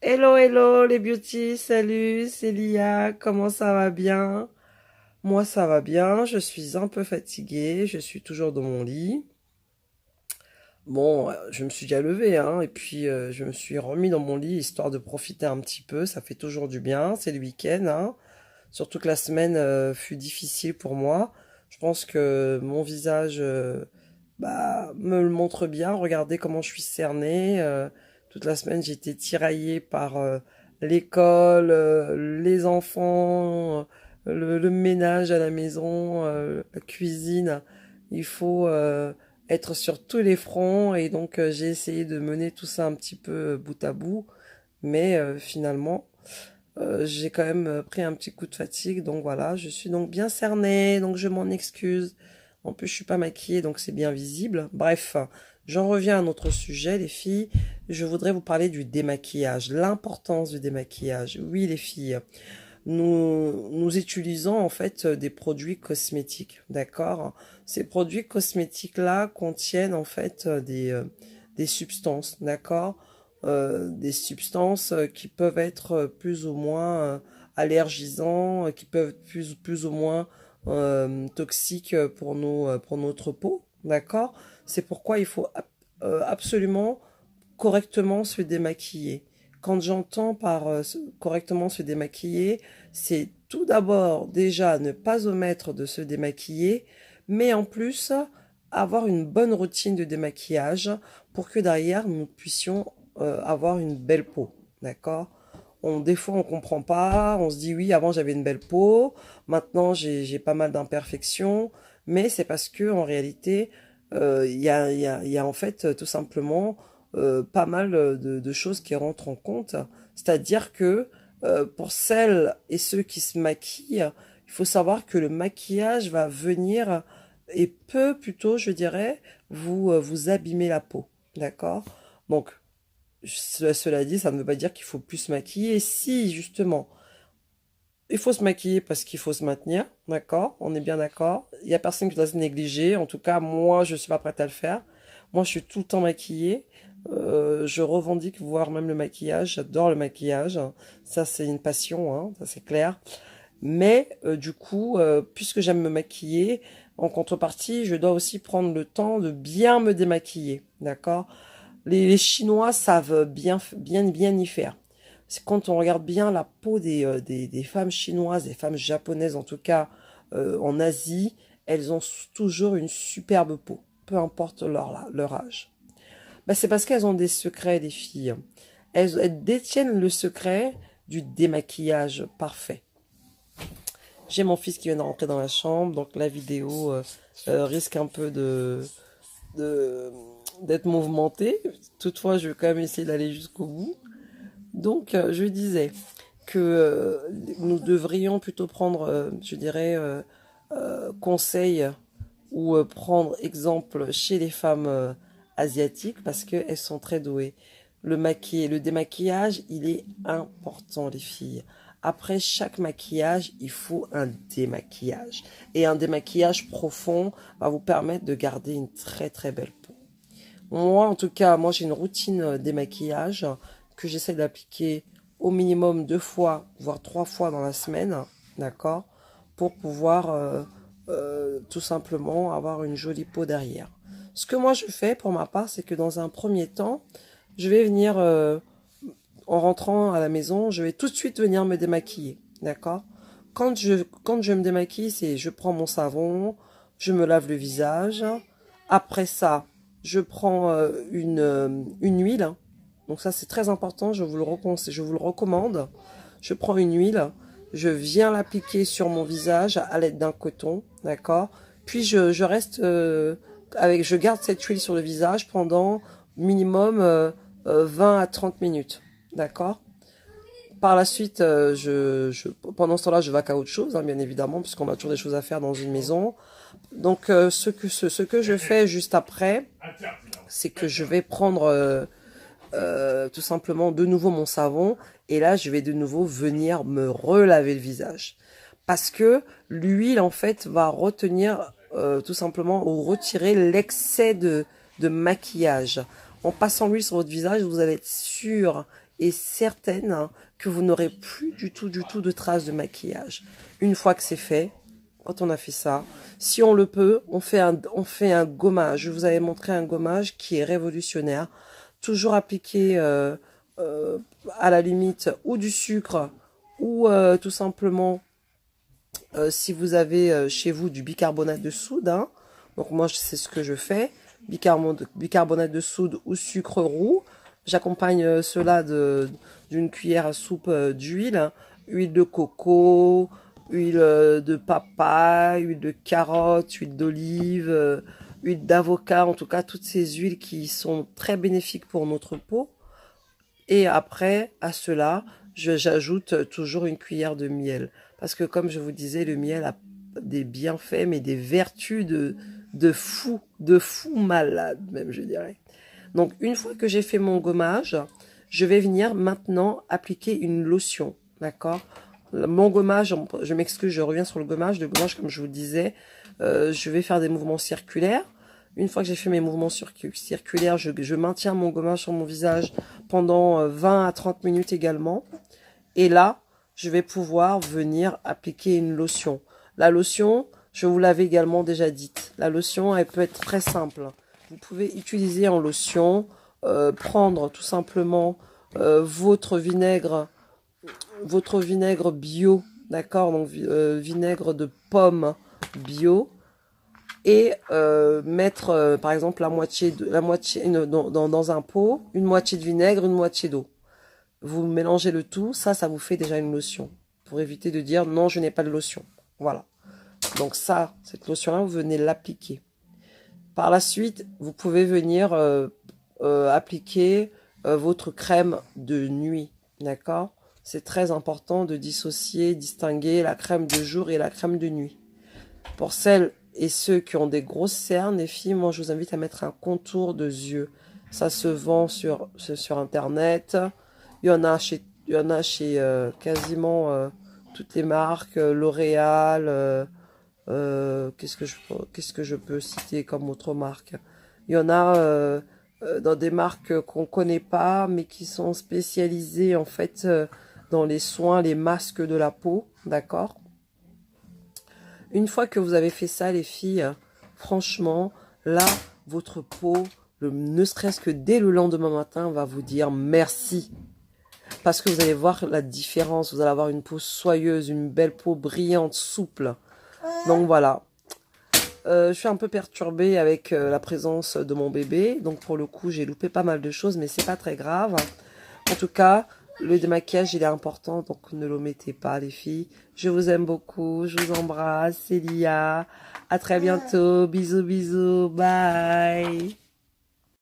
Hello, hello les beauties, salut, c'est Lia, comment ça va bien? Moi ça va bien, je suis un peu fatiguée, je suis toujours dans mon lit. Bon, je me suis déjà levée, hein, et puis je me suis remis dans mon lit histoire de profiter un petit peu, ça fait toujours du bien, c'est le week-end, hein. Surtout que la semaine fut difficile pour moi. Je pense que mon visage me le montre bien. Regardez comment je suis cernée. Toute la semaine, j'ai été tiraillée par l'école, les enfants, le ménage à la maison, la cuisine. Il faut être sur tous les fronts et donc j'ai essayé de mener tout ça un petit peu bout à bout. Mais finalement, j'ai quand même pris un petit coup de fatigue, donc voilà, je suis donc bien cernée, donc je m'en excuse. En plus, je suis pas maquillée, donc c'est bien visible. Bref, j'en reviens à notre sujet, les filles. Je voudrais vous parler du démaquillage, l'importance du démaquillage. Oui, les filles, nous utilisons en fait des produits cosmétiques, d'accord? Ces produits cosmétiques-là contiennent en fait des substances, d'accord? Des substances qui peuvent être plus ou moins allergisants, qui peuvent être plus ou moins toxiques pour notre peau, d'accord? C'est pourquoi il faut absolument correctement se démaquiller. Quand j'entends par correctement se démaquiller, c'est tout d'abord déjà ne pas omettre de se démaquiller, mais en plus avoir une bonne routine de démaquillage pour que derrière nous puissions avoir une belle peau. D'accord? Des fois on comprend pas, on se dit oui avant j'avais une belle peau, maintenant j'ai pas mal d'imperfections, mais c'est parce que en réalité il y a en fait tout simplement pas mal de choses qui rentrent en compte. C'est-à-dire que pour celles et ceux qui se maquillent, il faut savoir que le maquillage va venir et peut plutôt, je dirais, vous abîmer la peau. D'accord? Donc, cela dit, ça ne veut pas dire qu'il faut plus se maquiller. Si, justement, il faut se maquiller parce qu'il faut se maintenir, d'accord? On est bien d'accord. Il y a personne qui doit se négliger. En tout cas, moi, je suis pas prête à le faire. Moi, je suis tout le temps maquillée. Je revendique voire même le maquillage. J'adore le maquillage. Ça, c'est une passion, hein, ça c'est clair. Mais du coup, puisque j'aime me maquiller, en contrepartie, je dois aussi prendre le temps de bien me démaquiller, d'accord? Les Chinois savent bien y faire. C'est quand on regarde bien la peau des femmes chinoises, des femmes japonaises en tout cas, en Asie, elles ont toujours une superbe peau, peu importe leur âge. Ben, c'est parce qu'elles ont des secrets, les filles. Elles détiennent le secret du démaquillage parfait. J'ai mon fils qui vient de rentrer dans la chambre, donc la vidéo risque un peu de- d'être mouvementée. Toutefois, je vais quand même essayer d'aller jusqu'au bout. Donc, je disais que nous devrions plutôt prendre, je dirais, conseil ou prendre exemple chez les femmes asiatiques parce qu'elles sont très douées. Le démaquillage, il est important, les filles. Après chaque maquillage, il faut un démaquillage. Et un démaquillage profond va vous permettre de garder une très très belle peau. Moi, en tout cas, moi j'ai une routine démaquillage que j'essaie d'appliquer au minimum 2 fois, voire 3 fois dans la semaine, d'accord, pour pouvoir tout simplement avoir une jolie peau derrière. Ce que moi je fais pour ma part, c'est que dans un premier temps, je vais venir, en rentrant à la maison, je vais tout de suite venir me démaquiller, d'accord? Quand je me démaquille, c'est je prends mon savon, je me lave le visage. Après ça, je prends une huile. Donc ça, c'est très important, je vous le recommande. Je prends une huile, je viens l'appliquer sur mon visage à l'aide d'un coton, d'accord? Puis je reste je garde cette huile sur le visage pendant minimum 20 à 30 minutes, d'accord? Par la suite, pendant ce temps-là, je vaque à autre chose, hein, bien évidemment, puisqu'on a toujours des choses à faire dans une maison. Donc, ce que je fais juste après, c'est que je vais prendre tout simplement de nouveau mon savon et là, je vais de nouveau venir me relaver le visage. Parce que l'huile, en fait, va retenir tout simplement ou retirer l'excès de maquillage. En passant l'huile sur votre visage, vous allez être sûr et certaine hein, que vous n'aurez plus du tout de traces de maquillage. Une fois que c'est fait, quand on a fait ça, si on le peut, on fait un gommage. Je vous avais montré un gommage qui est révolutionnaire. Toujours appliqué à la limite ou du sucre ou tout simplement si vous avez chez vous du bicarbonate de soude. Hein, donc moi c'est ce que je fais. Bicarbonate de soude ou sucre roux. J'accompagne cela d'une cuillère à soupe d'huile. Hein, huile de coco, huile de papaye, huile de carotte, huile d'olive, huile d'avocat, en tout cas toutes ces huiles qui sont très bénéfiques pour notre peau. Et après, à cela, j'ajoute toujours une cuillère de miel. Parce que comme je vous disais, le miel a des bienfaits, mais des vertus de fou malade, même je dirais. Donc une fois que j'ai fait mon gommage, je vais venir maintenant appliquer une lotion, d'accord? Mon gommage, je m'excuse, je reviens sur le gommage. Le gommage, comme je vous disais, je vais faire des mouvements circulaires. Une fois que j'ai fait mes mouvements circulaires, je maintiens mon gommage sur mon visage pendant 20 à 30 minutes également. Et là, je vais pouvoir venir appliquer une lotion. La lotion, je vous l'avais également déjà dite. La lotion, elle peut être très simple. Vous pouvez utiliser en lotion, prendre tout simplement votre vinaigre bio, d'accord, donc vinaigre de pomme bio, et mettre par exemple dans un pot, une moitié de vinaigre, une moitié d'eau. Vous mélangez le tout, ça vous fait déjà une lotion, pour éviter de dire non, je n'ai pas de lotion. Voilà. Donc ça, cette lotion-là, vous venez l'appliquer. Par la suite, vous pouvez venir appliquer votre crème de nuit, d'accord? C'est très important de distinguer la crème de jour et la crème de nuit. Pour celles et ceux qui ont des grosses cernes, les filles, moi je vous invite à mettre un contour de yeux. Ça se vend sur internet. Il y en a chez quasiment toutes les marques, L'Oréal, qu'est-ce que je peux citer comme autre marque? Il y en a dans des marques qu'on connaît pas, mais qui sont spécialisées en fait dans les soins, les masques de la peau, d'accord? Une fois que vous avez fait ça, les filles, franchement, là, votre peau, ne serait-ce que dès le lendemain matin, va vous dire merci. Parce que vous allez voir la différence. Vous allez avoir une peau soyeuse, une belle peau brillante, souple. Donc voilà. Je suis un peu perturbée avec la présence de mon bébé. Donc pour le coup, j'ai loupé pas mal de choses, mais c'est pas très grave. En tout cas, le démaquillage, il est important, donc ne l'omettez pas, les filles. Je vous aime beaucoup, je vous embrasse, c'est Lia. À très bientôt, bisous, bisous, bye.